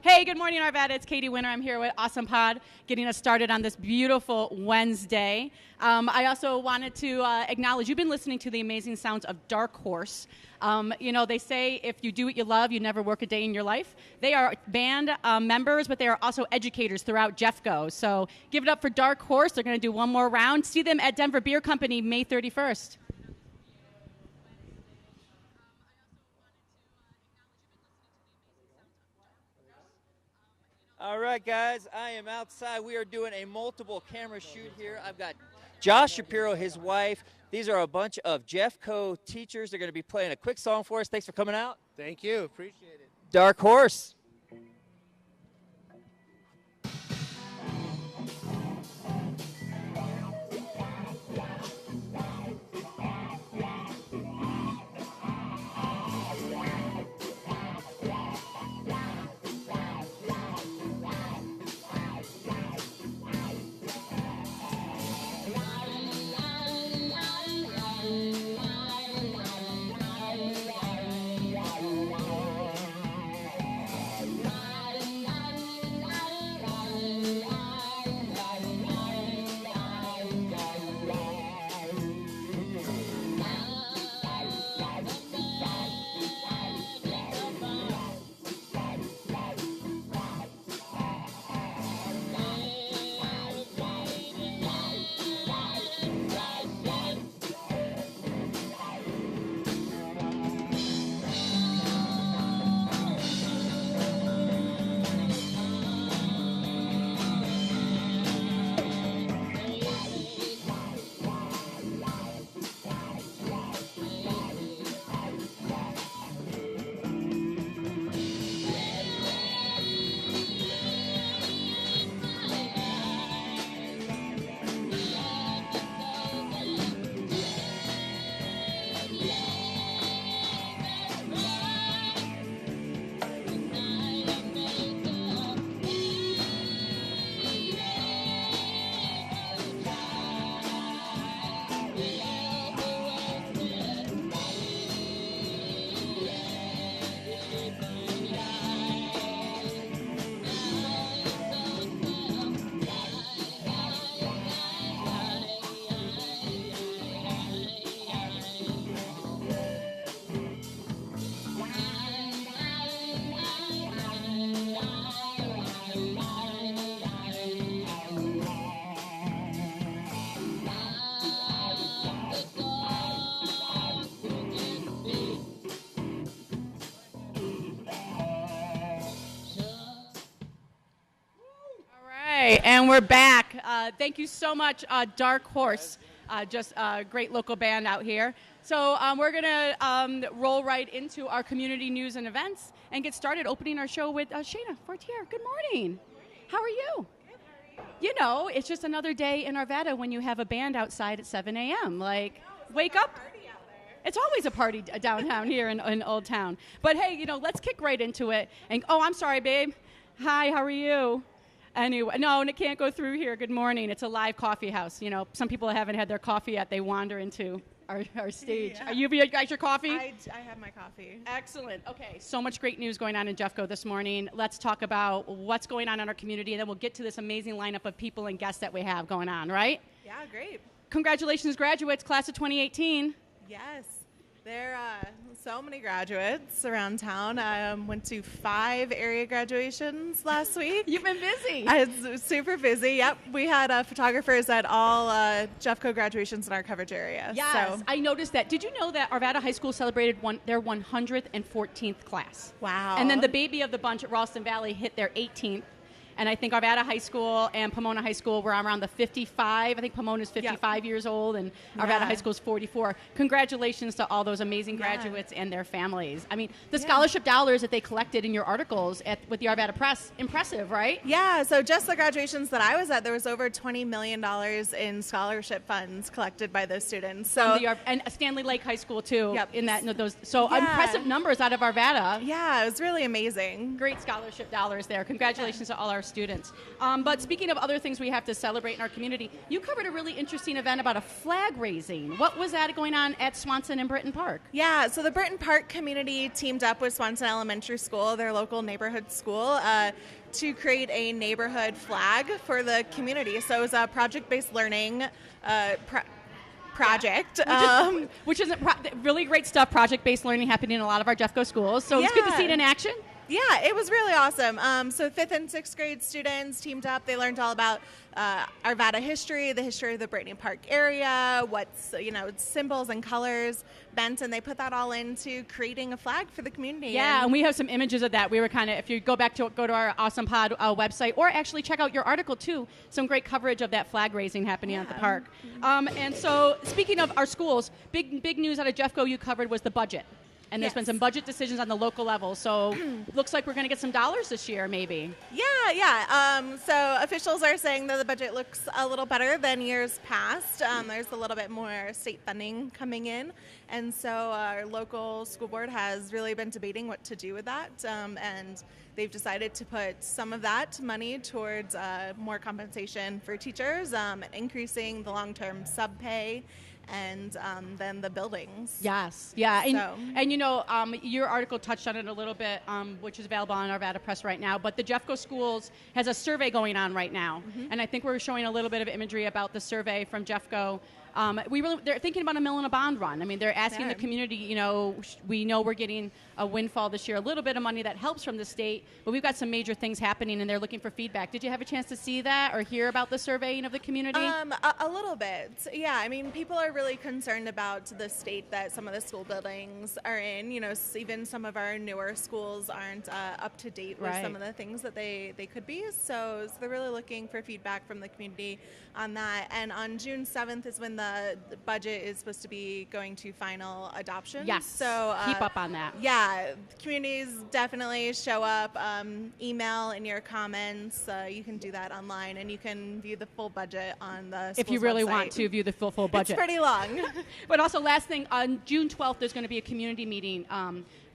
Hey, good morning, Arvada. It's Katie Winter. I'm here with Awesome Pod, getting us started on this beautiful Wednesday. I also wanted to acknowledge you've been listening to the amazing sounds of Dark Horse. They say if you do what you love, you never work a day in your life. They are band members, but they are also educators throughout Jeffco. So give it up for Dark Horse. They're going to do one more round. See them at Denver Beer Company May 31st. All right, guys, I am outside. We are doing a multiple camera shoot here. I've got Josh Shapiro, his wife. These are a bunch of Jeffco teachers. They're going to be playing a quick song for us. Thanks for coming out. Thank you. Appreciate it. Dark Horse. And we're back. Thank you so much, Dark Horse. Just a great local band out here. So we're going to roll right into our community news and events and get started opening our show with Shayna Fortier. Good morning. How are you? You know, it's just another day in Arvada when you have a band outside at 7 a.m. Like, wake up. It's always a party downtown here in Olde Town. But, hey, let's kick right into it. And I'm sorry, babe. Hi, how are you? Anyway, no, and it can't go through here. Good morning. It's a live coffee house. Some people haven't had their coffee yet. They wander into our stage. Yeah. Are you guys your coffee? I have my coffee. Excellent. Okay, so much great news going on in Jeffco this morning. Let's talk about what's going on in our community, and then we'll get to this amazing lineup of people and guests that we have going on, right? Yeah, great. Congratulations, graduates, class of 2018. Yes. There are so many graduates around town. I went to 5 area graduations last week. You've been busy. I was super busy. Yep. We had photographers at all Jeffco graduations in our coverage area. Yes, So. I noticed that. Did you know that Arvada High School celebrated their 114th class? Wow. And then the baby of the bunch at Ralston Valley hit their 18th. And I think Arvada High School and Pomona High School were around the 55. I think Pomona's 55 years old, and Arvada High School is 44. Congratulations to all those amazing graduates and their families. I mean, the scholarship dollars that they collected in your articles with the Arvada Press, impressive, right? Yeah, so just the graduations that I was at, there was over $20 million in scholarship funds collected by those students. So and Stanley Lake High School, too. Yep. In that, impressive numbers out of Arvada. Yeah, it was really amazing. Great scholarship dollars there. Congratulations to all our students. But speaking of other things we have to celebrate in our community, you covered a really interesting event about a flag raising. What was that going on at Swanson and Britton Park? Yeah, so the Britton Park community teamed up with Swanson Elementary School, their local neighborhood school, to create a neighborhood flag for the community. So it was a project-based learning project. Which is really great stuff, project-based learning happening in a lot of our Jeffco schools. So it's good to see it in action. Yeah, it was really awesome. So 5th and 6th grade students teamed up. They learned all about Arvada history, the history of the Britton Park area, what's, symbols and colors meant, and they put that all into creating a flag for the community. Yeah, and we have some images of that. We were if you go to our Awesome Pod website, or actually check out your article too, some great coverage of that flag raising happening at the park. And so speaking of our schools, big news out of Jeffco you covered was the budget. And there's been some budget decisions on the local level. So looks like we're going to get some dollars this year, maybe. Yeah. So officials are saying that the budget looks a little better than years past. There's a little bit more state funding coming in. And so our local school board has really been debating what to do with that. And they've decided to put some of that money towards more compensation for teachers, increasing the long-term sub pay, and then the buildings. Yes, yeah, and your article touched on it a little bit, which is available on Arvada Press right now. But the Jeffco Schools has a survey going on right now, and I think we're showing a little bit of imagery about the survey from Jeffco. They're thinking about a mill and a bond run. I mean, they're asking the community, we know we're getting a windfall this year, a little bit of money that helps from the state, but we've got some major things happening, and they're looking for feedback. Did you have a chance to see that or hear about the surveying of the community? A little bit. Yeah, I mean, people are really concerned about the state that some of the school buildings are in. Even some of our newer schools aren't up to date with some of the things that they could be. So they're really looking for feedback from the community on that. And on June 7th is when the budget is supposed to be going to final adoption. Yes. So keep up on that. Yeah, communities definitely show up. Email in your comments. You can do that online, and you can view the full budget on the if you really website. Want to view the full budget. It's pretty long. But also, last thing, on June 12th, there's going to be a community meeting.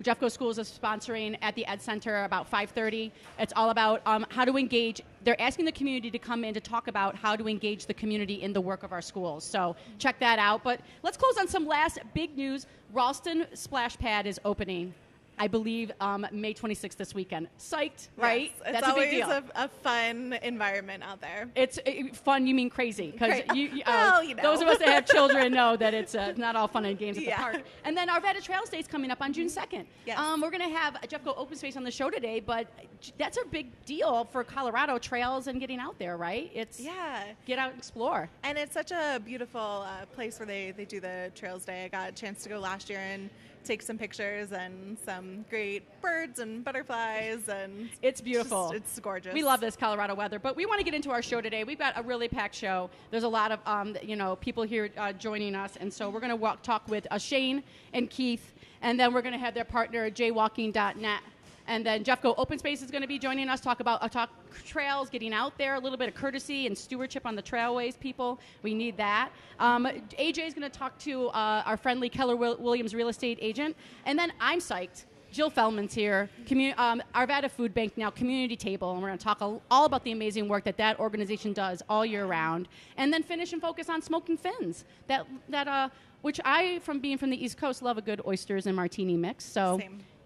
Jeffco Schools is sponsoring at the Ed Center about 5:30. It's all about how to engage. They're asking the community to come in to talk about how to engage the community in the work of our schools. So check that out. But let's close on some last big news. Ralston Splash Pad is opening, I believe, May 26th this weekend. Psyched, right? Yes, That's a big deal. It's always a fun environment out there. It's fun, you mean crazy. Because well, those of us that have children know that it's not all fun and games at the park. And then Arvada Trails Day is coming up on June 2nd. Yes. We're going to have a Jeffco Open Space on the show today, but that's a big deal for Colorado, trails and getting out there, right? Get out and explore. And it's such a beautiful place where they do the Trails Day. I got a chance to go last year and take some pictures and some great birds and butterflies, and it's beautiful. It's gorgeous. We love this Colorado weather, but we want to get into our show today. We've got a really packed show. There's a lot of people here joining us, and so we're going to talk with Shane and Keith, and then we're going to have their partner jaywalking.net. And then Jeffco Open Space is going to be joining us, talk trails, getting out there, a little bit of courtesy and stewardship on the trailways, people. We need that. AJ is going to talk to our friendly Keller Williams real estate agent. And then I'm psyched. Jill Feldman's here, Arvada Food Bank now, community table, and we're going to talk all about the amazing work that organization does all year round. And then finish and focus on Smokin Fins, which I, from being from the East Coast, love a good oysters and martini mix. So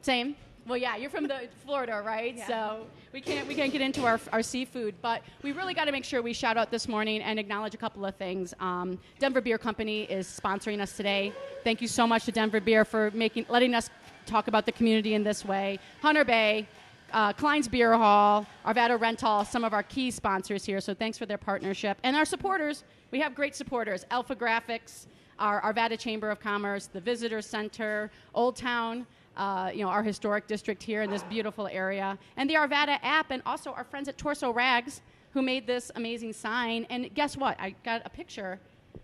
Same. Well, yeah, you're from Florida, right? Yeah. So we can't get into our seafood, but we really got to make sure we shout out this morning and acknowledge a couple of things. Denver Beer Company is sponsoring us today. Thank you so much to Denver Beer for letting us talk about the community in this way. Hunter Bay, Klein's Beer Hall, Arvada Rental, some of our key sponsors here. So thanks for their partnership and our supporters. We have great supporters: Alpha Graphics, our Arvada Chamber of Commerce, the Visitor Center, Olde Town. Our historic district here in this beautiful area, and the Arvada app, and also our friends at Torso Rags, who made this amazing sign. And guess what? I got a picture.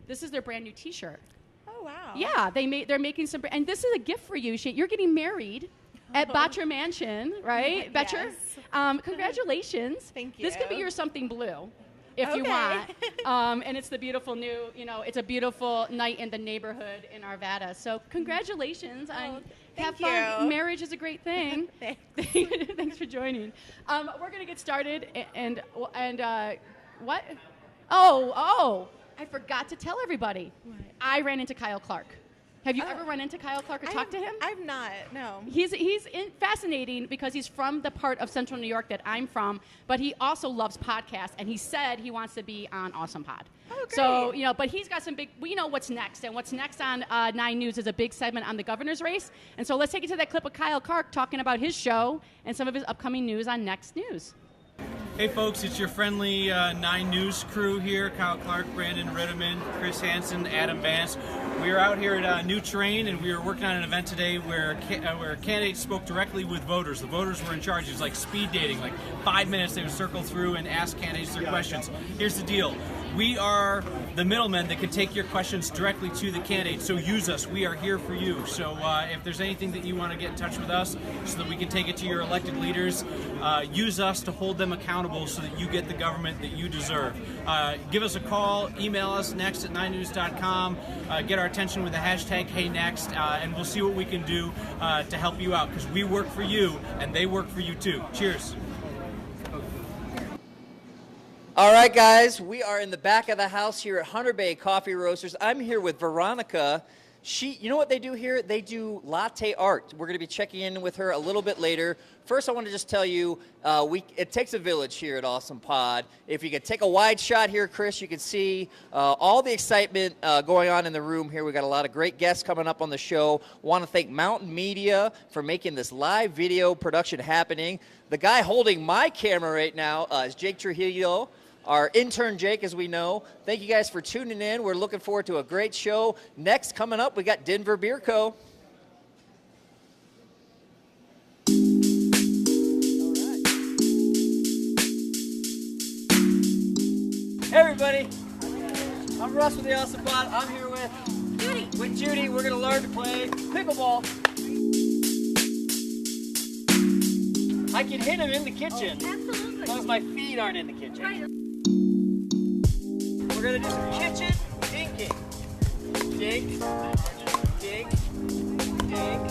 This is their brand new T-shirt. Oh wow! Yeah, they're making some, and this is a gift for you, Shane. You're getting married at Botcher Mansion, right? Betcher. Yes. Congratulations. Thank you. This could be your something blue, if you want. And it's the beautiful new, it's a beautiful night in the neighborhood in Arvada. So congratulations on Have Thank fun. you. Marriage is a great thing. Thanks. Thanks for joining. We're going to get started. And what? Oh, I forgot to tell everybody. What? I ran into Kyle Clark. Have you ever run into Kyle Clark or talked to him? I've not, no. He's fascinating because he's from the part of Central New York that I'm from, but he also loves podcasts, and he said he wants to be on Awesome Pod. Oh, great. So, but he's got some big, we know what's next, and what's next on 9 News is a big segment on the governor's race. And so let's take it to that clip of Kyle Clark talking about his show and some of his upcoming news on Next News. Hey folks, it's your friendly 9 News crew here. Kyle Clark, Brandon Ritterman, Chris Hansen, Adam Vance. We are out here at New Terrain, and we are working on an event today where candidates spoke directly with voters. The voters were in charge. It was like speed dating, like 5 minutes they would circle through and ask candidates their questions. Here's the deal. We are the middlemen that can take your questions directly to the candidates, so use us. We are here for you. So if there's anything that you want to get in touch with us so that we can take it to your elected leaders, use us to hold them accountable so that you get the government that you deserve. Give us a call, email us next@9news.com, get our attention with the hashtag HeyNext, and we'll see what we can do to help you out, because we work for you and they work for you too. Cheers. All right, guys, we are in the back of the house here at Hunter Bay Coffee Roasters. I'm here with Veronica. You know what they do here? They do latte art. We're going to be checking in with her a little bit later. First, I want to just tell you, it takes a village here at Awesome Pod. If you could take a wide shot here, Chris, you can see all the excitement going on in the room here. We've got a lot of great guests coming up on the show. Want to thank Mountain Media for making this live video production happening. The guy holding my camera right now is Jake Trujillo. Our intern, Jake, as we know. Thank you guys for tuning in. We're looking forward to a great show. Next, coming up, we got Denver Beer Co. Hey, everybody. I'm Russ with the Awesome Pod. I'm here with Judy. With Judy, we're going to learn to play pickleball. I can hit him in the kitchen. Absolutely. As long as my feet aren't in the kitchen. Right. We're gonna do some kitchen dinking. Dink, dink, dink,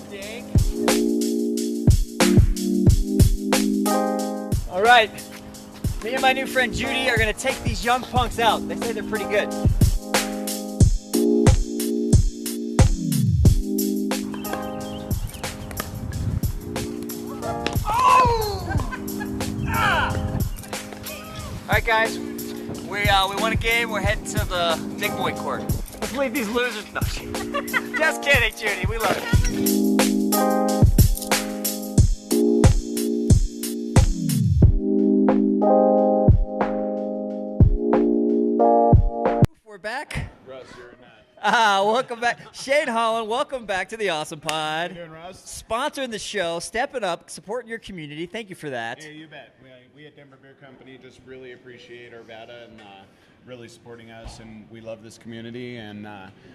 dink. All right, me and my new friend Judy are gonna take these young punks out. They say they're pretty good. Oh! Ah! All right, guys. We won a game. We're heading to the big boy court. Let's leave these losers. No, just kidding, Judy. We love you. We're back. Russ, you're not. Welcome back. Shane Holland, welcome back to the Awesome Pod. How you doing, Russ? Sponsoring the show, stepping up, supporting your community. Thank you for that. Yeah, you bet. We at Denver Beer Company just really appreciate Arvada and really supporting us, and we love this community, and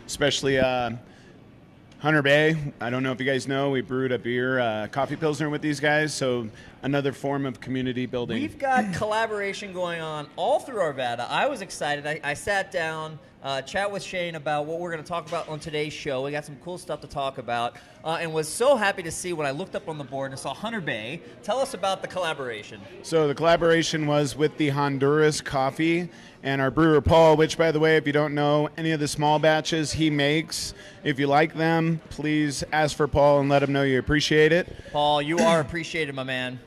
especially Hunter Bay. I don't know if you guys know, we brewed a beer, coffee pilsner with these guys, so another form of community building. We've got collaboration going on all through Arvada. I was excited. I sat down, chat with Shane about what we're going to talk about on today's show. We got some cool stuff to talk about, and was so happy to see when I looked up on the board and saw Hunter Bay. Tell us about the collaboration. So the collaboration was with the Honduras coffee and our brewer Paul, which, by the way, if you don't know any of the small batches he makes, if you like them, please ask for Paul and let him know you appreciate it. Paul, you are appreciated, my man.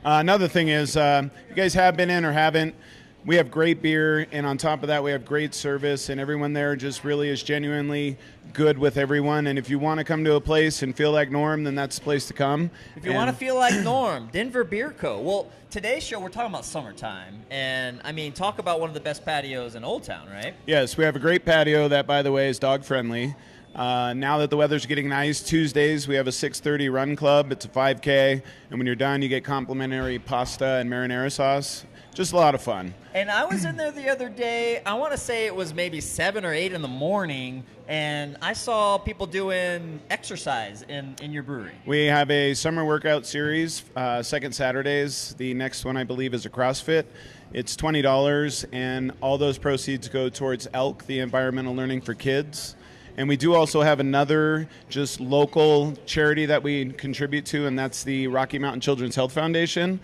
Another thing is, you guys have been in or haven't, we have great beer, and on top of that, we have great service, and everyone there just really is genuinely good with everyone. And if you want to come to a place and feel like Norm, then that's the place to come. If you want to feel like Norm, Denver Beer Co. Well, today's show, we're talking about summertime. And, I mean, talk about one of the best patios in Olde Town, right? Yes, we have a great patio that, by the way, is dog-friendly. Now that the weather's getting nice, Tuesdays we have a 6:30 run club. It's a 5K, and when you're done, you get complimentary pasta and marinara sauce. Just a lot of fun. And I was in there the other day, I want to say it was maybe 7 or 8 in the morning, and I saw people doing exercise in your brewery. We have a summer workout series, second Saturdays. The next one, I believe, is a CrossFit. It's $20, and all those proceeds go towards ELK, the Environmental Learning for Kids. And we do also have another just local charity that we contribute to, and that's the Rocky Mountain Children's Health Foundation.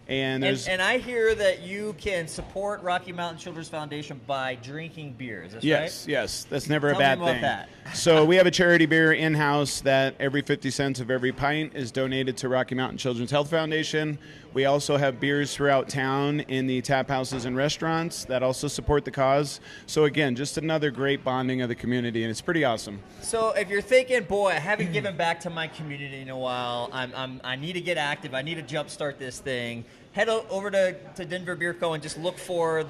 And I hear that you can support Rocky Mountain Children's Foundation by drinking beer. Is this right? Yes. That's never Tell a bad me about thing. that. So we have a charity beer in-house that every 50 cents of every pint is donated to Rocky Mountain Children's Health Foundation. We also have beers throughout town in the tap houses and restaurants that also support the cause. So again, just another great bonding of the community, and it's pretty awesome. So if you're thinking, boy, I haven't given back to my community in a while, I need to get active, I need to jumpstart this thing, head over to Denver Beer Co. and just look for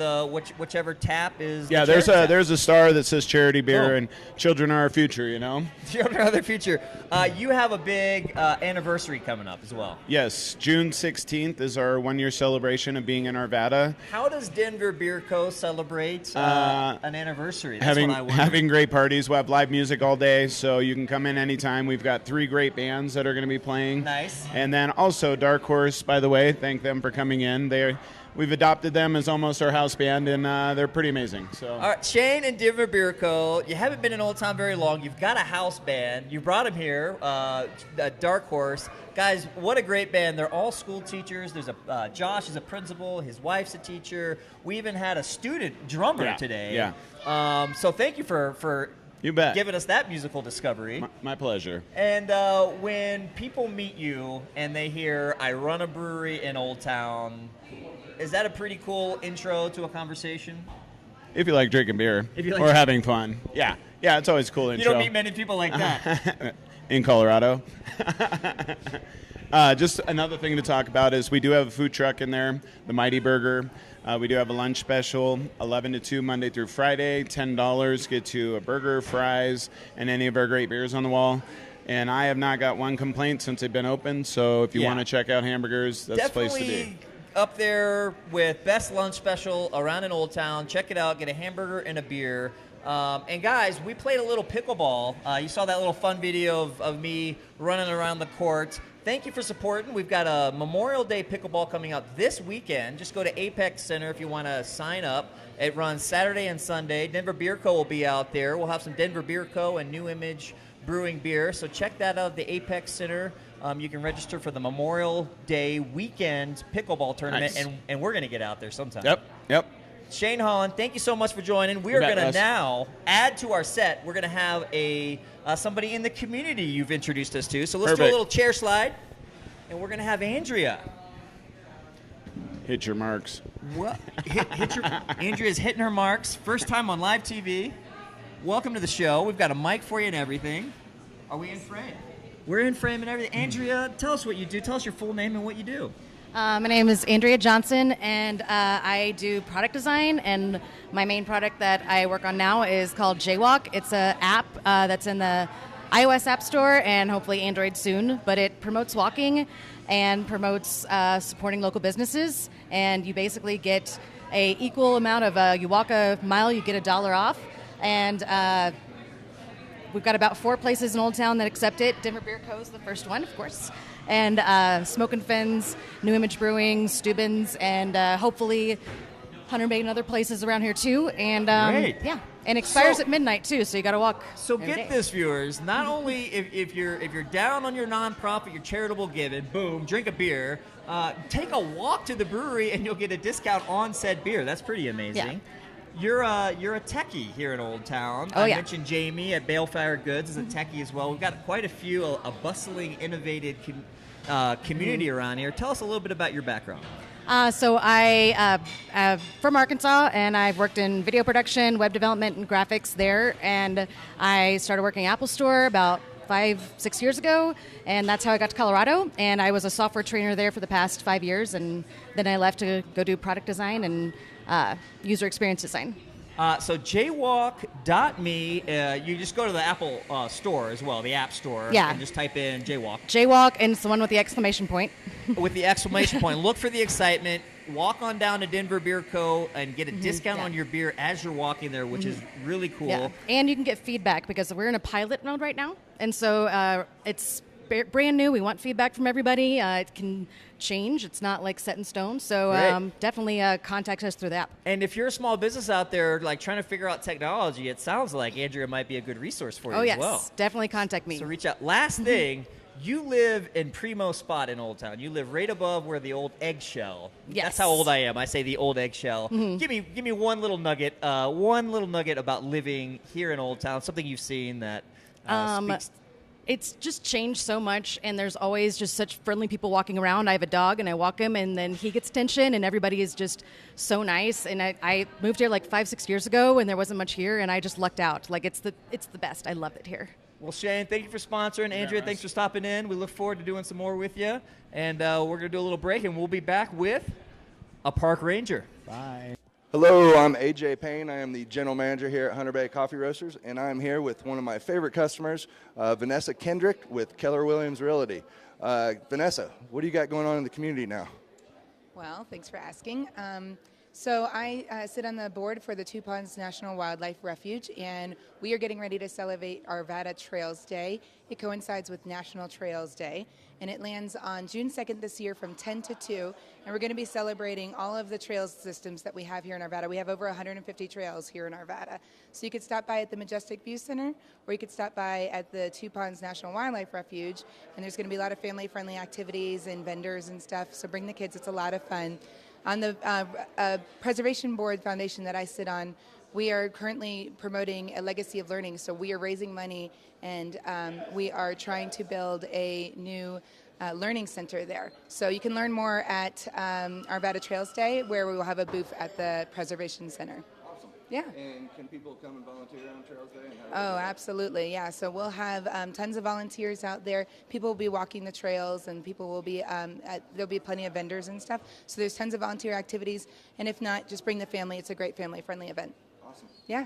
whichever tap is. Yeah, there's a star that says charity beer, and children are our future, you know? Children are the future. You have a big anniversary coming up as well. Yes, June 16th is our 1-year celebration of being in Arvada. How does Denver Beer Co. celebrate an anniversary? That's what I wonder. Having great parties. We'll have live music all day, so you can come in anytime. We've got 3 great bands that are going to be playing. Nice. And then also Dark Horse, by the way, thank them for coming in. We've adopted them as almost our house band, and they're pretty amazing. So, all right, Shane and Denver Beer Co., you haven't been in Old Town very long. You've got a house band. You brought them here, Dark Horse. Guys, what a great band. They're all school teachers. There's Josh is a principal. His wife's a teacher. We even had a student drummer today. Yeah. So thank you for you bet. giving us that musical discovery. My pleasure. And when people meet you and they hear, I run a brewery in Old Town, is that a pretty cool intro to a conversation? If you like drinking beer or having fun. Yeah, it's always a cool intro. You don't meet many people like that. In Colorado. Just another thing to talk about is we do have a food truck in there, the Mighty Burger. We do have a lunch special, 11 to 2 Monday through Friday, $10. Get you a burger, fries, and any of our great beers on the wall. And I have not got one complaint since they've been open, so if you want to check out hamburgers, that's the place to be. Up there with best lunch special around in Old Town. Check it out. Get a hamburger and a beer. And guys, we played a little pickleball. You saw that little fun video of me running around the court. Thank you for supporting. We've got a Memorial Day pickleball coming up this weekend. Just go to Apex Center if you want to sign up. It runs Saturday and Sunday. Denver Beer Co. will be out there. We'll have some Denver Beer Co. and New Image Brewing beer. So check that out at the Apex Center. You can register for the Memorial Day weekend pickleball tournament, Nice. and we're going to get out there sometime. Yep. Shane Holland, thank you so much for joining. We are going to now add to our set. We're going to have somebody in the community you've introduced us to. So let's do a little chair slide, and we're going to have Andrea. Hit your marks. What? Andrea's hitting her marks. First time on live TV. Welcome to the show. We've got a mic for you and everything. Are we in frame? We're in frame and everything. Andrea, tell us what you do. Tell us your full name and what you do. My name is Andrea Johnson, and I do product design, and my main product that I work on now is called Jaywalk. It's an app that's in the iOS App Store and hopefully Android soon, but it promotes walking and promotes supporting local businesses, and you basically get a equal amount of, you walk a mile, you get $1 off, and we've got about 4 places in Old Town that accept it. Denver Beer Co. is the first one, of course. And Smokin Fins, New Image Brewing, Steuben's, and hopefully 100 Bay and other places around here too. And Great. Yeah, and it expires at midnight too, so you got to walk. So every get day. this, viewers. Not only if you're down on your nonprofit, your charitable giving, boom, drink a beer. Take a walk to the brewery, and you'll get a discount on said beer. That's pretty amazing. Yeah. You're a techie here in Old Town. Oh, I yeah. mentioned Jamie at Balefire Goods is a techie as well. We've got quite a few, a bustling, innovative community around here. Tell us a little bit about your background. So I am from Arkansas, and I've worked in video production, web development, and graphics there. And I started working at Apple Store about 5-6 years ago, and that's how I got to Colorado. And I was a software trainer there for the past 5 years, and then I left to go do product design and user experience design. So jaywalk.me, you just go to the Apple store as well, the App Store, and just type in Jaywalk. Jaywalk, and it's the one with the exclamation point. With the exclamation point. Look for the excitement. Walk on down to Denver Beer Co. and get a discount on your beer as you're walking there, which is really cool. Yeah. And you can get feedback because we're in a pilot mode right now. And so it's brand new. We want feedback from everybody. It can change. It's not like set in stone. So definitely contact us through the app. And if you're a small business out there like trying to figure out technology, it sounds like Andrea might be a good resource for you yes. as well. Definitely contact me. So reach out. Last thing, you live in primo spot in Old Town. You live right above where the old eggshell. Yes. That's how old I am. I say the old eggshell. Give me one little nugget about living here in Old Town, something you've seen that speaks. It's just changed so much, and there's always just such friendly people walking around. I have a dog, and I walk him, and then he gets attention, and everybody is just so nice. And I moved here like 5-6 years ago, and there wasn't much here, and I just lucked out. Like, it's the best. I love it here. Well, Shane, thank you for sponsoring. Andrea, thanks for stopping in. We look forward to doing some more with you. And we're going to do a little break, and we'll be back with a park ranger. Bye. Hello, I'm AJ Payne. I am the general manager here at Hunter Bay Coffee Roasters, and I'm here with one of my favorite customers, Vanessa Kendrick with Keller Williams Realty. Vanessa, what do you got going on in the community now? Well, thanks for asking. So I sit on the board for the Two Ponds National Wildlife Refuge, and we are getting ready to celebrate Arvada Trails Day. It coincides with National Trails Day, and it lands on June 2nd this year from 10 to 2, and we're going to be celebrating all of the trails systems that we have here in Arvada. We have over 150 trails here in Arvada. So you could stop by at the Majestic View Center, or you could stop by at the Two Ponds National Wildlife Refuge, and there's going to be a lot of family-friendly activities and vendors and stuff, so bring the kids. It's a lot of fun. On the Preservation Board Foundation that I sit on, we are currently promoting a legacy of learning. So we are raising money, and we are trying to build a new learning center there. So you can learn more at Arvada Trails Day, where we will have a booth at the Preservation Center. Awesome. Yeah. And can people come and volunteer on Trails Day? Oh, absolutely, yeah. So we'll have tons of volunteers out there. People will be walking the trails, and people will be, there'll be plenty of vendors and stuff. So there's tons of volunteer activities, and if not, just bring the family. It's a great family-friendly event. Awesome. Yeah.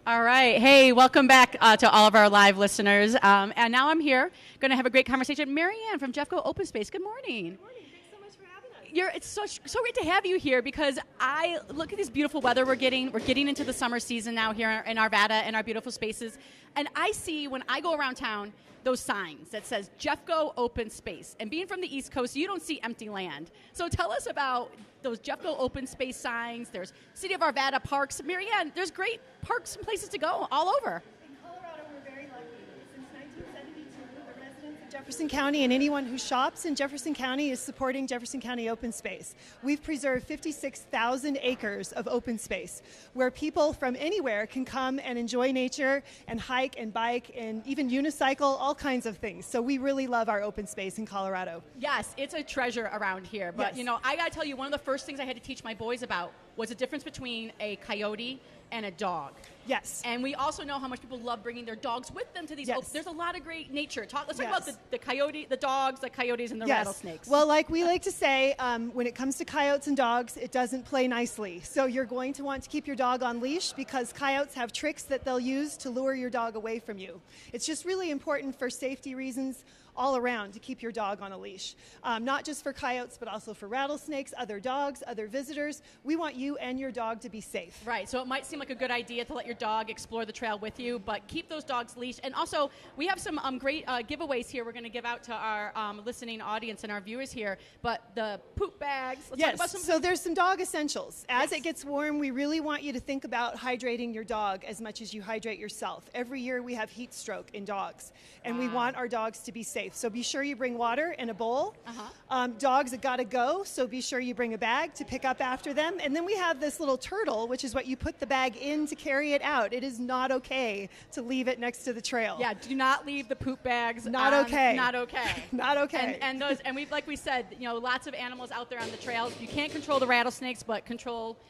All right. Hey, welcome back to all of our live listeners. And now I'm here, going to have a great conversation. Marianne from Jeffco Open Space. Good morning. Good morning. Thanks so much for having us. It's so great to have you here, because I look at this beautiful weather we're getting. We're getting into the summer season now here in Arvada and our beautiful spaces. And I see, when I go around town, those signs that says Jeffco Open Space. And being from the East Coast, you don't see empty land. So tell us about those Jeffco Open Space signs. There's City of Arvada parks. Marianne, there's great parks and places to go all over. In Colorado, we're very lucky. Since 1972, the residents of Jefferson County and anyone who shops in Jefferson County is supporting Jefferson County Open Space. We've preserved 56,000 acres of open space where people from anywhere can come and enjoy nature and hike and bike and even unicycle, all kinds of things. So we really love our open space in Colorado. Yes, it's a treasure around here. But, Yes. I got to tell you, one of the first things I had to teach my boys about was the difference between a coyote and a dog. Yes. And we also know how much people love bringing their dogs with them to these. Yes. There's a lot of great nature. Let's talk Yes. about the coyote, the dogs, the coyotes, and the rattlesnakes. Well, like we like to say, when it comes to coyotes and dogs, it doesn't play nicely. So you're going to want to keep your dog on leash, because coyotes have tricks that they'll use to lure your dog away from you. It's just really important for safety reasons all around to keep your dog on a leash. Not just for coyotes, but also for rattlesnakes, other dogs, other visitors. We want you and your dog to be safe. Right, so it might seem like a good idea to let your dog explore the trail with you, but keep those dogs leashed. And also, we have some great giveaways here we're going to give out to our listening audience and our viewers here. But the poop bags, let's talk about some. So there's some dog essentials. As it gets warm, we really want you to think about hydrating your dog as much as you hydrate yourself. Every year we have heat stroke in dogs, and we want our dogs to be safe. So be sure you bring water in a bowl. Dogs have got to go, so be sure you bring a bag to pick up after them. And then we have this little turtle, which is what you put the bag in to carry it out. It is not okay to leave it next to the trail. Yeah, do not leave the poop bags. Not okay. Not okay. Not okay. And we've, like we said, lots of animals out there on the trails. You can't control the rattlesnakes, but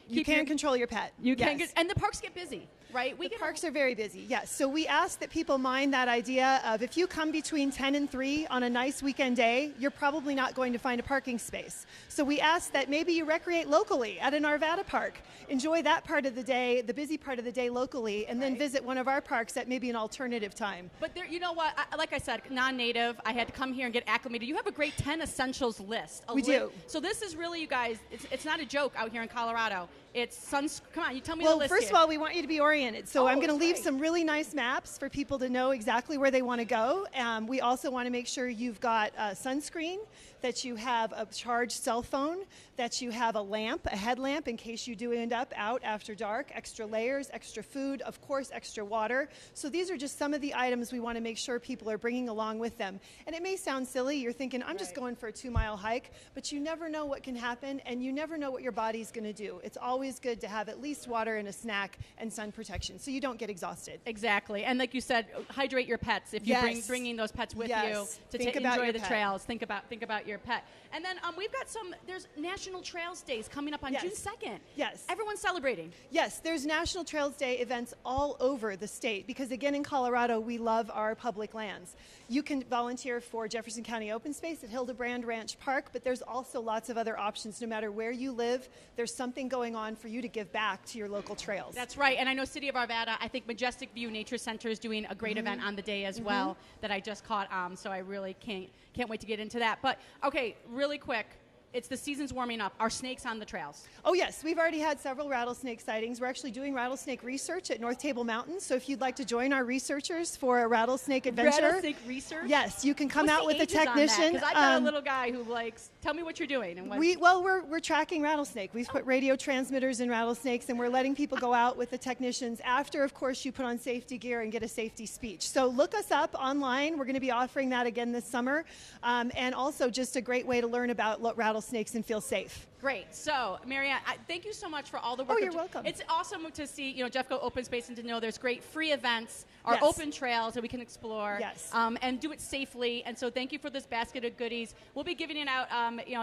you can control your pet. You can and the parks get busy, right? The parks are very busy, yes. So we ask that people mind that idea of, if you come between 10 and 3 on a nice weekend day, you're probably not going to find a parking space. So we ask that maybe you recreate locally at an Arvada park. Enjoy that part of the day, the busy part of the day locally, and then visit one of our parks at maybe an alternative time. But there, you know what? Like I said, non-native, I had to come here and get acclimated. You have a great 10 essentials list. We do. So this is really, you guys, it's not a joke out here in Colorado. Come on, you tell me Well, the list first here. of all, we want you to be oriented. So I'm going to that's leave right. some really nice maps for people to know exactly where they want to go. We also want to make sure you've got sunscreen, that you have a charged cell phone, that you have a lamp, a headlamp in case you do end up out after dark, extra layers, extra food, of course, extra water. So these are just some of the items we want to make sure people are bringing along with them. And it may sound silly. You're thinking, I'm just going for a 2-mile hike, but you never know what can happen, and you never know what your body's going to do. It's always good to have at least water and a snack and sun protection so you don't get exhausted. Exactly. And like you said, hydrate your pets. If you're bringing those pets with you to Think about enjoy your the pet. trails, think about your pet. And then we've got there's National Trails Days coming up on June 2nd. Yes. Everyone's celebrating. Yes, there's National Trails Day events all over the state because, again, in Colorado, we love our public lands. You can volunteer for Jefferson County Open Space at Hildebrand Ranch Park, but there's also lots of other options. No matter where you live, there's something going on for you to give back to your local trails. That's right. And I know City of Arvada, I think Majestic View Nature Center is doing a great event on the day as well that I just caught. So I really can't wait to get into that. But, okay, really quick. It's the season's warming up. Are snakes on the trails? Oh, yes. We've already had several rattlesnake sightings. We're actually doing rattlesnake research at North Table Mountain. So if you'd like to join our researchers for a rattlesnake adventure. Rattlesnake research? Yes, you can come What's out the with a ages on that? technician. 'Cause I've got a little guy who likes, tell me what you're doing. And We're tracking rattlesnake. We've put radio transmitters in rattlesnakes, and we're letting people go out with the technicians after, of course, you put on safety gear and get a safety speech. So look us up online. We're going to be offering that again this summer. And also just a great way to learn about rattlesnakes and feel safe. Great. So, Marianne, thank you so much for all the work. Oh, you're welcome. It's awesome to see, Jeffco Open Space and to know there's great free events or Yes. open trails that we can explore. Yes. And do it safely. And so thank you for this basket of goodies. We'll be giving it out,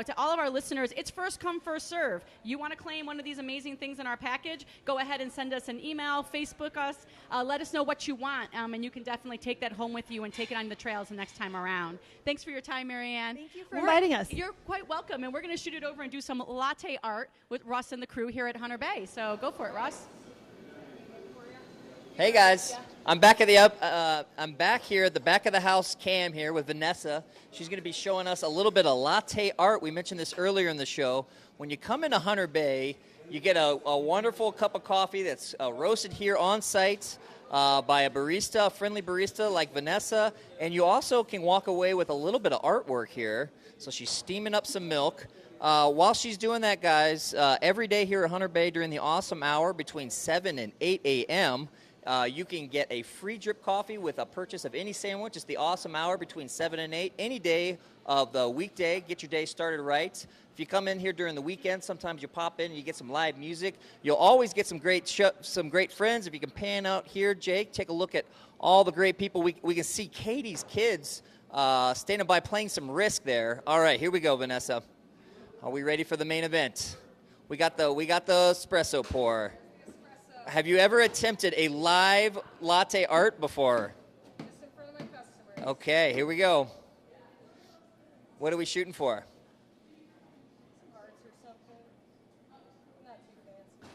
to all of our listeners. It's first come, first serve. You want to claim one of these amazing things in our package? Go ahead and send us an email, Facebook us. Let us know what you want. And you can definitely take that home with you and take it on the trails the next time around. Thanks for your time, Marianne. Thank you for inviting us. You're quite welcome. And we're going to shoot it over and do some latte art with Russ and the crew here at Hunter Bay. So go for it, Russ. Hey guys, I'm back at I'm back here at the back of the house cam here with Vanessa. She's going to be showing us a little bit of latte art. We mentioned this earlier in the show. When you come into Hunter Bay, you get a wonderful cup of coffee that's roasted here on site by a barista, a friendly barista like Vanessa, and you also can walk away with a little bit of artwork here. So she's steaming up some milk. While she's doing that, guys, every day here at Hunter Bay during the awesome hour between 7 and 8 a.m., you can get a free drip coffee with a purchase of any sandwich. It's the awesome hour between 7 and 8, any day of the weekday. Get your day started right. If you come in here during the weekend, sometimes you pop in and you get some live music. You'll always get some great friends. If you can pan out here, Jake, take a look at all the great people. We can see Katie's kids standing by playing some Risk there. All right, here we go, Vanessa. Are we ready for the main event? We got the espresso pour. Have you ever attempted a live latte art before? Just in front of my customers. Okay, here we go. What are we shooting for? Some hearts or something. Not too fancy.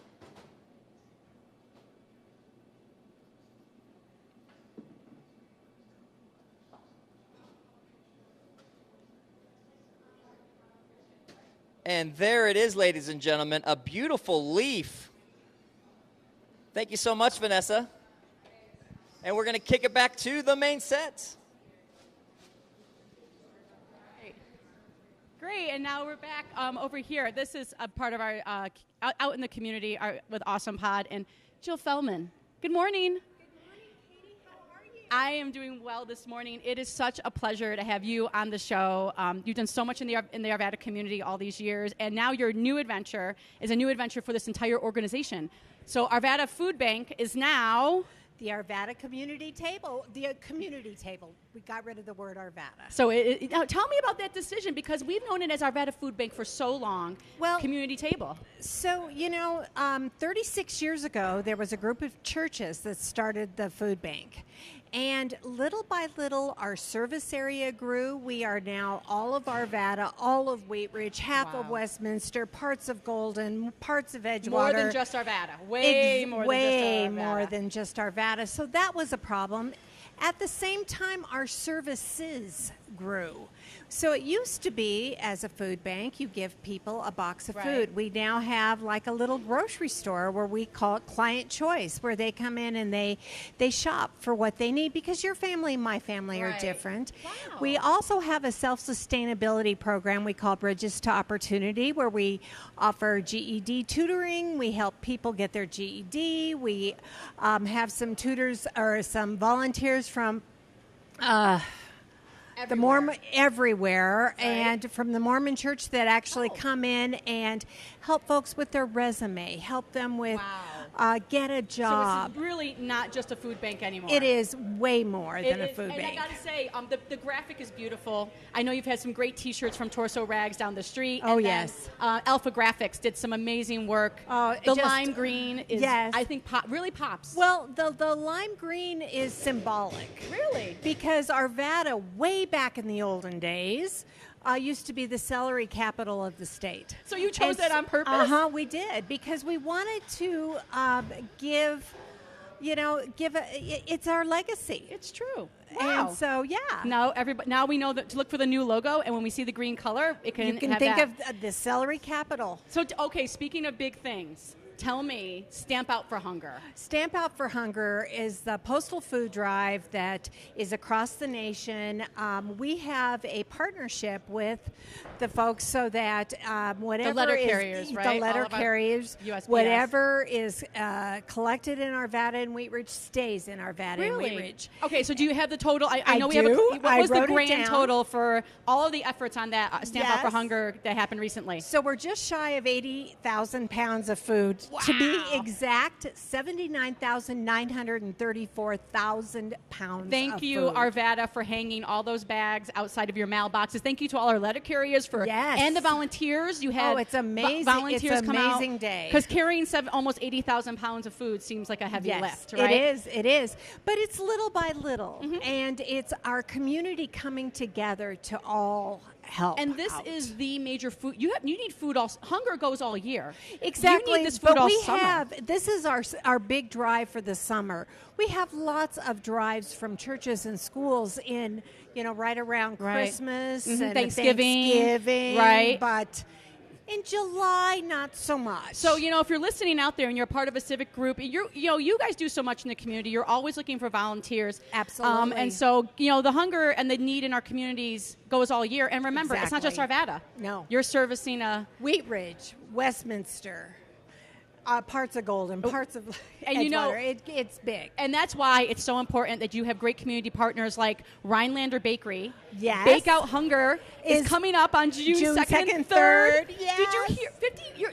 And there it is, ladies and gentlemen, a beautiful leaf. Thank you so much, Vanessa. And we're going to kick it back to the main set. Great, and now we're back over here. This is a part of our out in the community with Awesome Pod and Jill Fellman. Good morning. Katie. How are you? I am doing well this morning. It is such a pleasure to have you on the show. You've done so much in the Arvada community all these years, and now your new adventure is a new adventure for this entire organization. So Arvada Food Bank is now The Arvada Community Table. The community table. We got rid of the word Arvada. So now tell me about that decision, because we've known it as Arvada Food Bank for so long. Well, community table. So, 36 years ago, there was a group of churches that started the food bank. And little by little, our service area grew. We are now all of Arvada, all of Wheat Ridge, half of Westminster, parts of Golden, parts of Edgewater. More than just Arvada. Way more than just Arvada. So that was a problem. At the same time, our services grew. So it used to be, as a food bank, you give people a box of food. We now have like a little grocery store where we call it Client Choice, where they come in and they shop for what they need, because your family and my family are different. Wow. We also have a self-sustainability program we call Bridges to Opportunity, where we offer GED tutoring. We help people get their GED. We have some tutors or some volunteers from the Mormon everywhere, and from the Mormon Church that actually come in and help folks with their resume, help them with get a job. So it's really not just a food bank anymore. It is way more than a food bank. And I got to say, the graphic is beautiful. I know you've had some great T-shirts from Torso Rags down the street. Oh, and yes. Then, Alpha Graphics did some amazing work. The lime green is, I think, really pops. Well, the lime green is symbolic. Really? Because Arvada, way back in the olden days, used to be the celery capital of the state. So you chose that on purpose? We did, because we wanted to give it's our legacy. It's true. Wow. And so, Now we know that to look for the new logo, and when we see the green color, you can think of the celery capital. So, speaking of big things, tell me, Stamp Out for Hunger. Stamp Out for Hunger is the postal food drive that is across the nation. We have a partnership with the folks so that whatever the letter carriers, right? The letter carriers, USPS. whatever is collected in Arvada and Wheat Ridge stays in Arvada and Wheat Ridge. Okay, so do you have the total? I know do. We have what was the wrote it grand down. total for all of the efforts on that Stamp Out for Hunger that happened recently? So we're just shy of 80,000 pounds of food. Wow. To be exact, 79,934,000 pounds Thank you, food. Arvada, for hanging all those bags outside of your mailboxes. Thank you to all our letter carriers and the volunteers. You had it's amazing. Volunteers it's come out. Amazing day. Because carrying almost 80,000 pounds of food seems like a heavy lift, right? It is. But it's little by little. And it's our community coming together to all help. And this is the major food. You need food hunger goes all year. Exactly. You need this food all summer. This is our big drive for the summer. We have lots of drives from churches and schools in, right around Christmas and Thanksgiving. Right. But in July, not so much. So, if you're listening out there and you're part of a civic group, you guys do so much in the community. You're always looking for volunteers. Absolutely. And so, the hunger and the need in our communities goes all year. And remember, It's not just Arvada. No. You're servicing Wheat Ridge, Westminster, parts of Golden, parts of and Edgewater. It's big. And that's why it's so important that you have great community partners like Rhinelander Bakery. Yes. Bake Out Hunger is coming up on June 2nd and 3rd. Yes. Did you hear?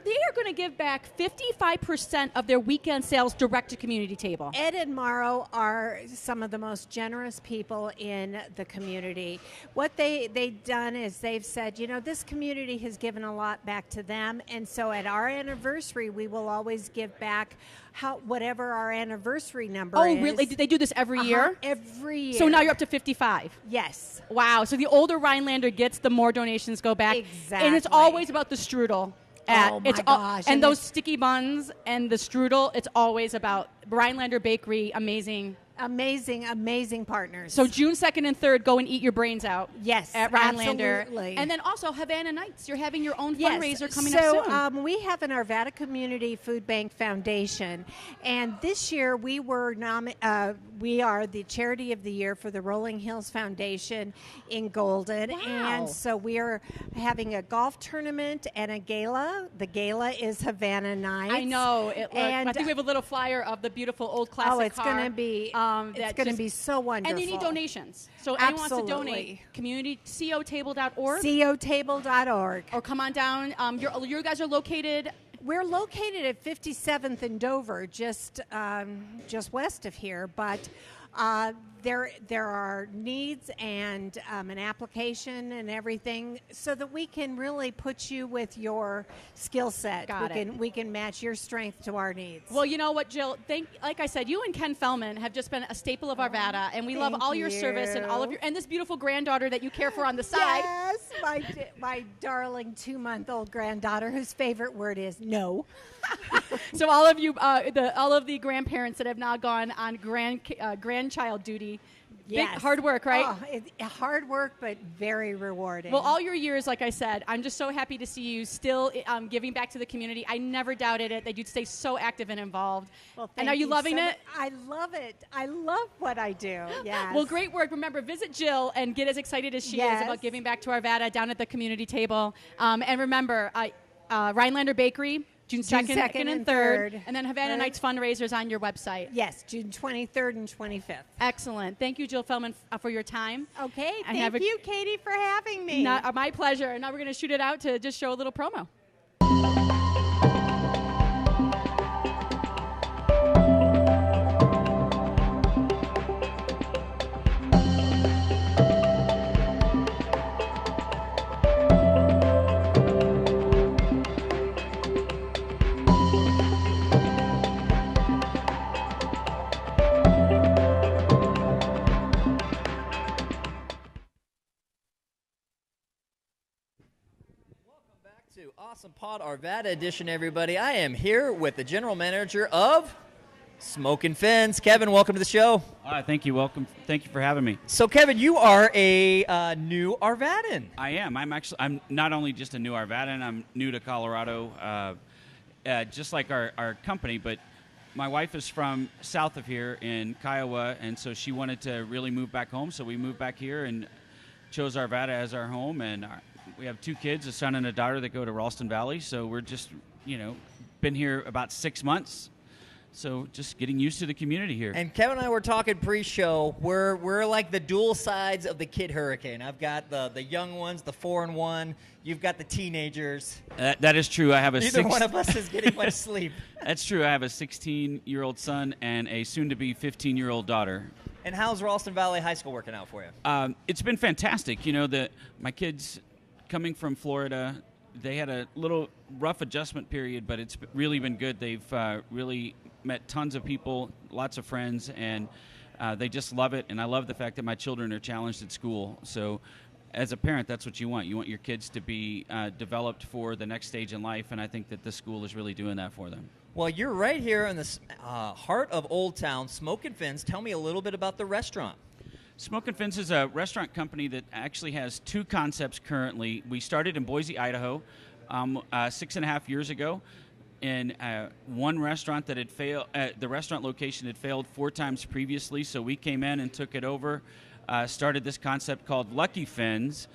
They are going to give back 55% of their weekend sales direct to community table. Ed and Morrow are some of the most generous people in the community. What they've done is they've said, this community has given a lot back to them, and so at our anniversary, we will always give back whatever our anniversary number is. Oh, really? They do this every year? Every year. So now you're up to 55. Yes. Wow. So the older Rhinelander gets, the more donations go back. Exactly. And it's always about the strudel. Oh, my gosh. And those sticky buns and the strudel, it's always about Rhinelander Bakery, amazing. Amazing partners. So June 2nd and 3rd, go and eat your brains out. Yes, at Rhinelander. absolutely. And then also Havana Nights. You're having your own fundraiser coming up soon. So we have an Arvada Community Food Bank Foundation, and this year we were we are the Charity of the Year for the Rolling Hills Foundation in Golden. Wow. And so we are having a golf tournament and a gala. The gala is Havana Nights. I know. And I think we have a little flyer of the beautiful old classic car. Oh, it's going to be it's going to be so wonderful. And they need donations. So anyone wants to donate, community.cotable.org. cotable.org. Or come on down. You guys are located... We're located at 57th and Dover, just west of here, but there are needs and an application and everything so that we can really put you with your skill set. We can match your strength to our needs. Well, you know what, Jill? Like I said, you and Ken Fellman have just been a staple of Arvada, and we love all your service and all of and this beautiful granddaughter that you care for on the side. Yes, my darling 2-month-old granddaughter, whose favorite word is no. So all of you, all of the grandparents that have now gone on grandchild duty, Yes. Big hard work, right? Hard work, but very rewarding. Well, all your years, like I said, I'm just so happy to see you still giving back to the community. I never doubted it that you'd stay so active and involved. Well, and are you loving it? I love it. I love what I do. Yes. Well, great work. Remember, visit Jill and get as excited as she is about giving back to Arvada down at the community table. And remember, Rhinelander Bakery, June 2nd and 3rd. And then Havana Nights fundraisers on your website. Yes, June 23rd and 25th. Excellent. Thank you, Jill Feldman, for your time. Okay. Thank you, Katie, for having me. My pleasure. And now we're going to shoot it out to just show a little promo. Awesome Pod Arvada edition, everybody. I am here with the general manager of Smokin Fins. Kevin, welcome to the show. Thank you. Welcome. Thank you for having me. So, Kevin, you are a new Arvadan. I am. I'm not only just a new Arvadan. I'm new to Colorado, just like our company. But my wife is from south of here in Kiowa, and so she wanted to really move back home. So we moved back here and chose Arvada as our home, and we have 2 kids, a son and a daughter that go to Ralston Valley. So we're just, been here about 6 months. So just getting used to the community here. And Kevin and I were talking pre-show. We're like the dual sides of the kid hurricane. I've got the young ones, the 4 and 1. You've got the teenagers. That is true. I have Neither one of us is getting much sleep. That's true. I have a 16-year-old son and a soon-to-be 15-year-old daughter. And how's Ralston Valley High School working out for you? It's been fantastic. My kids coming from Florida, they had a little rough adjustment period, but it's really been good. They've really met tons of people, lots of friends, and they just love it. And I love the fact that my children are challenged at school. So as a parent, that's what you want. You want your kids to be developed for the next stage in life, and I think that this school is really doing that for them. Well, you're right here in the heart of Old Town, Smokin Fins. Tell me a little bit about the restaurant. Smokin Fins is a restaurant company that actually has 2 concepts currently. We started in Boise, Idaho, 6.5 years ago. In one restaurant that had failed, the restaurant location had failed 4 times previously, so we came in and took it over, started this concept called Lucky Fins,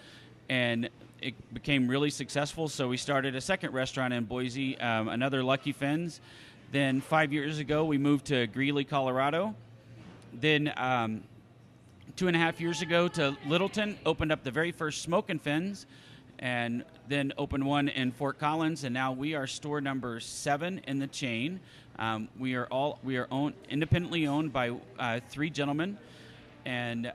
and it became really successful, so we started a second restaurant in Boise, another Lucky Fins. Then 5 years ago, we moved to Greeley, Colorado. Then 2.5 years ago to Littleton, opened up the very first Smokin Fins, and then opened one in Fort Collins, and now we are store number 7 in the chain. We are independently owned by 3 gentlemen, and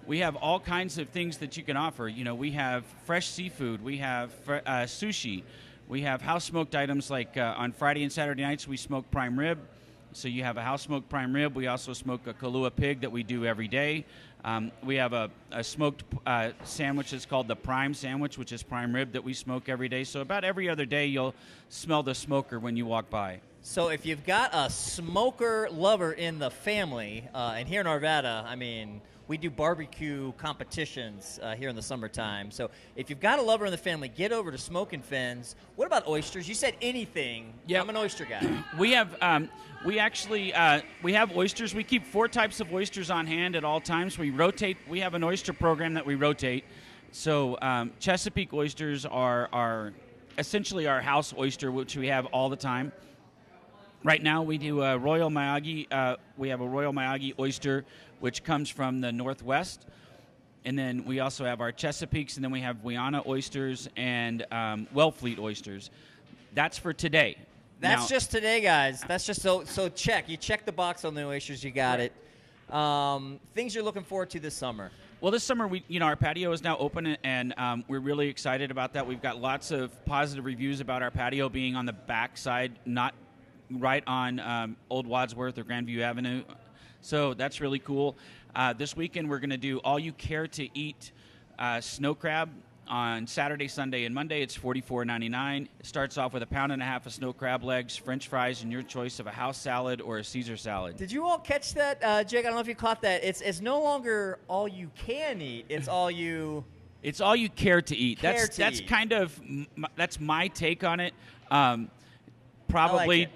we have all kinds of things that you can offer. We have fresh seafood, we have sushi, we have house smoked items like on Friday and Saturday nights we smoke prime rib. So you have a house smoked prime rib. We also smoke a Kahlua pig that we do every day. We have a smoked sandwich that's called the prime sandwich, which is prime rib that we smoke every day. So about every other day you'll smell the smoker when you walk by. So if you've got a smoker lover in the family, and here in Arvada, we do barbecue competitions here in the summertime. So if you've got a lover in the family, get over to Smokin Fins. What about oysters? You said anything. Yeah. I'm an oyster guy. We have we have oysters. We keep 4 types of oysters on hand at all times. We rotate. We have an oyster program that we rotate. So Chesapeake oysters are essentially our house oyster, which we have all the time. Right now, we do a Royal Miyagi. We have a Royal Miyagi oyster, which comes from the Northwest. And then we also have our Chesapeakes, and then we have Guyana oysters and Wellfleet oysters. That's for today. That's just today, guys. That's just so check. You check the box on the oysters. You got it. Things you're looking forward to this summer. Well, this summer, our patio is now open, and we're really excited about that. We've got lots of positive reviews about our patio being on the back side, not right on Old Wadsworth or Grandview Avenue. So that's really cool. This weekend, we're going to do all-you-care-to-eat snow crab On Saturday, Sunday, and Monday, it's $44.99. It starts off with a pound and a half of snow crab legs, French fries, and your choice of a house salad or a Caesar salad. Did you all catch that, Jake? I don't know if you caught that. It's no longer all you can eat. It's all you. It's all you care to eat. That's eat. kind of that's my take on it. Probably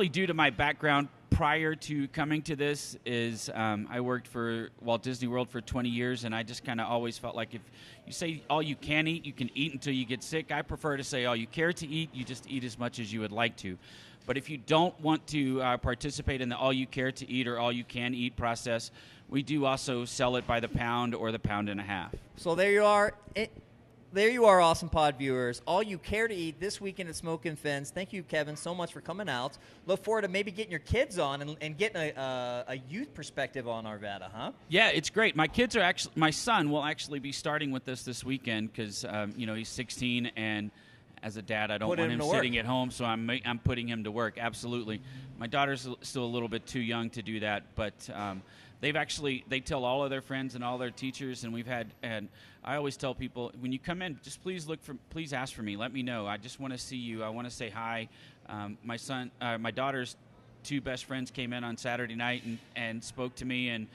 Due to my background prior to coming to this is I worked for Walt Disney World for 20 years, and I just kind of always felt like if you say all you can eat until you get sick. I prefer to say all you care to eat, you just eat as much as you would like to. But if you don't want to participate in the all you care to eat or all you can eat process, we do also sell it by the pound or the pound and a half. So there you are. There you are, Awesome Pod viewers. All you care to eat this weekend at Smokin Fins. Thank you, Kevin, so much for coming out. Look forward to maybe getting your kids on and getting a youth perspective on Arvada, huh? Yeah, it's great. My son will actually be starting with us this weekend because he's 16, and as a dad, I don't want him sitting at home, so I'm putting him to work. Absolutely. My daughter's still a little bit too young to do that, but they tell all of their friends and all their teachers, and I always tell people, when you come in, just please ask for me. Let me know. I just want to see you. I want to say hi. My daughter's two best friends came in on Saturday night and spoke to me, and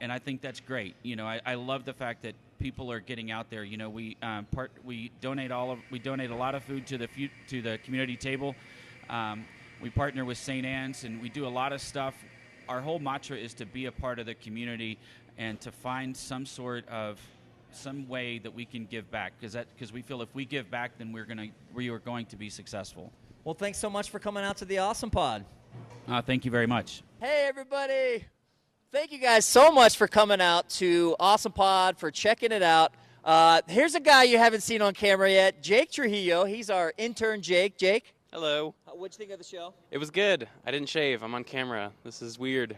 I think that's great. I love the fact that people are getting out there. We donate a lot of food to the community table. We partner with St. Anne's, and we do a lot of stuff. Our whole mantra is to be a part of the community and to find some way that we can give back, because we feel if we give back, then we are going to be successful. Well, thanks so much for coming out to the Awesome Pod. Thank you very much. Hey, everybody. Thank you guys so much for coming out to Awesome Pod, for checking it out. Here's a guy you haven't seen on camera yet, Jake Trujillo. He's our intern, Jake. Jake? Hello. What'd you think of the show? It was good. I didn't shave. I'm on camera. This is weird.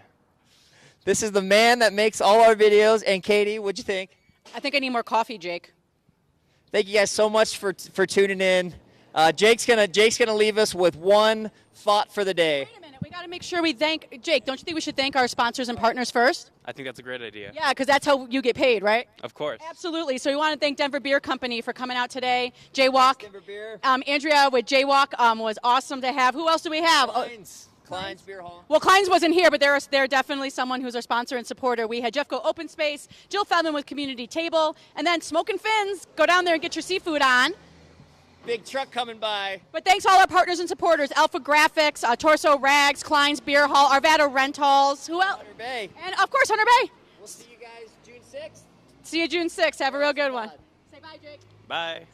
This is the man that makes all our videos. And Katie, what'd you think? I think I need more coffee, Jake. Thank you guys so much for tuning in. Jake's gonna leave us with one thought for the day. Wait a minute. We got to make sure we thank Jake. Don't you think we should thank our sponsors and partners first? I think that's a great idea. Yeah, because that's how you get paid, right? Of course. Absolutely. So we want to thank Denver Beer Company for coming out today. Jaywalk. Denver Beer. Andrea with Jaywalk was awesome to have. Who else do we have? Klein's Beer Hall. Well, Klein's wasn't here, but they're definitely someone who's our sponsor and supporter. We had Jeffco Open Space, Jill Feldman with Community Table, and then Smokin Fins. Go down there and get your seafood on. Big truck coming by. But thanks to all our partners and supporters, Alpha Graphics, Torso Rags, Klein's Beer Hall, Arvada Rentals. Who else? Hunter Bay. And, of course, Hunter Bay. We'll see you guys June 6th. See you June 6th. Have a real good one. Say bye, Jake. Bye.